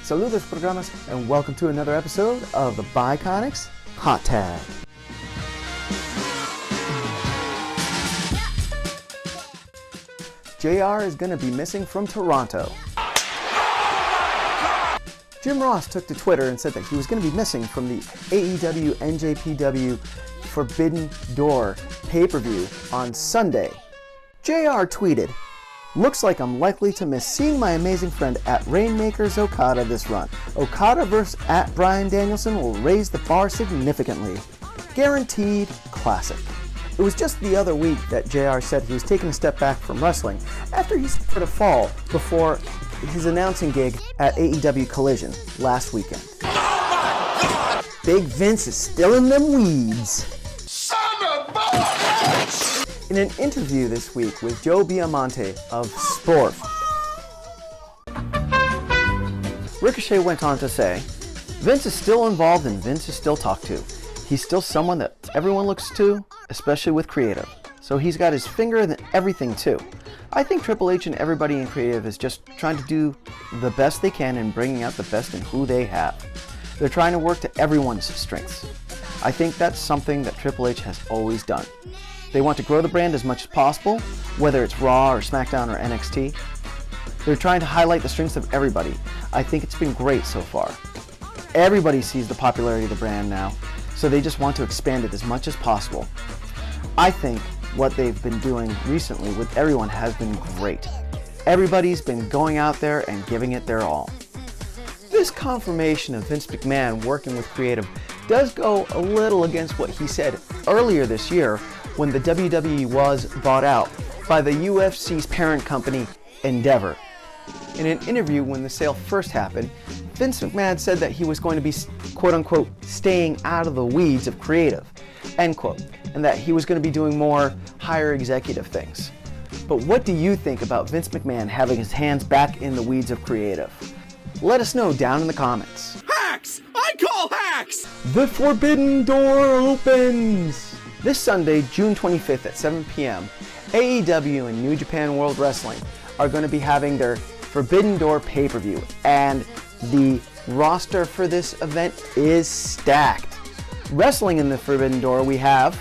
Saludos programas, and welcome to another episode of the Biconics Hot Tag. JR is going to be missing from Toronto. Jim Ross took to Twitter and said that he was going to be missing from the AEW NJPW Forbidden Door pay-per-view on Sunday. JR tweeted, "Looks like I'm likely to miss seeing my amazing friend at Rainmakers Okada this run. Okada vs. at Bryan Danielson will raise the bar significantly. Guaranteed classic." It was just the other week that JR said he was taking a step back from wrestling after he suffered a fall before his announcing gig at AEW Collision last weekend. Big Vince is still in them weeds. Son of a bitch! In an interview this week with Joe Biamonte of Sport, Ricochet went on to say, "Vince is still involved and Vince is still talked to. He's still someone that everyone looks to, especially with creative. So he's got his finger in everything too. I think Triple H and everybody in creative is just trying to do the best they can in bringing out the best in who they have. They're trying to work to everyone's strengths. I think that's something that Triple H has always done. They want to grow the brand as much as possible, whether it's Raw or SmackDown or NXT. They're trying to highlight the strengths of everybody. I think it's been great so far. Everybody sees the popularity of the brand now, so they just want to expand it as much as possible. I think what they've been doing recently with everyone has been great. Everybody's been going out there and giving it their all." This confirmation of Vince McMahon working with creative does go a little against what he said earlier this year when the WWE was bought out by the UFC's parent company, Endeavor. In an interview when the sale first happened, Vince McMahon said that he was going to be, quote-unquote, staying out of the weeds of creative, end quote, and that he was going to be doing more higher executive things. But what do you think about Vince McMahon having his hands back in the weeds of creative? Let us know down in the comments. Hacks! I call hacks! The Forbidden Door opens! This Sunday, June 25th at 7 p.m., AEW and New Japan World Wrestling are going to be having their Forbidden Door pay-per-view, and the roster for this event is stacked. Wrestling in the Forbidden Door, we have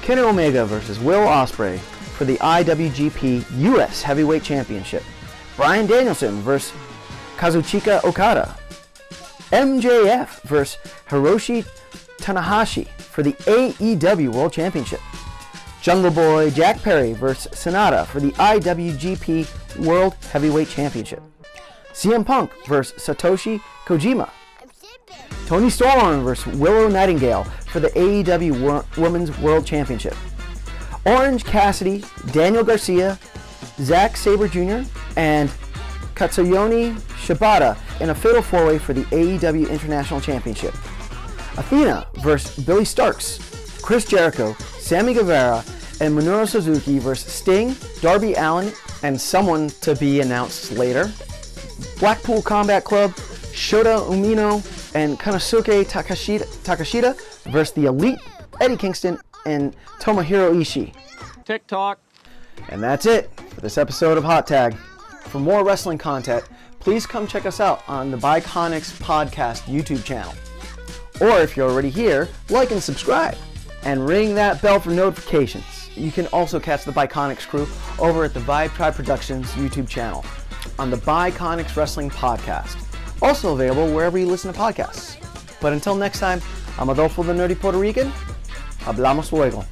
Kenny Omega versus Will Ospreay for the IWGP US Heavyweight Championship. Bryan Danielson versus Kazuchika Okada. MJF versus Hiroshi Tanahashi for the AEW World Championship. Jungle Boy Jack Perry versus Sonata for the IWGP World Heavyweight Championship. CM Punk versus Satoshi Kojima. Toni Storm versus Willow Nightingale for the AEW Women's World Championship. Orange Cassidy, Daniel Garcia, Zack Sabre Jr., and Katsuyori Shibata in a fatal four-way for the AEW International Championship. Athena versus Billy Starks. Chris Jericho, Sammy Guevara, and Minoru Suzuki versus Sting, Darby Allin, and someone to be announced later. Blackpool Combat Club, Shota Umino, and Konosuke Takashita versus the Elite, Eddie Kingston, and Tomohiro Ishii. TikTok. And that's it for this episode of Hot Tag. For more wrestling content, please come check us out on the Biconics Podcast YouTube channel. Or if you're already here, like and subscribe, and ring that bell for notifications. You can also catch the Biconics crew over at the Vibe Tribe Productions YouTube channel on the Biconics Wrestling Podcast. Also available wherever you listen to podcasts. But until next time, I'm Adolfo the Nerdy Puerto Rican. Hablamos luego.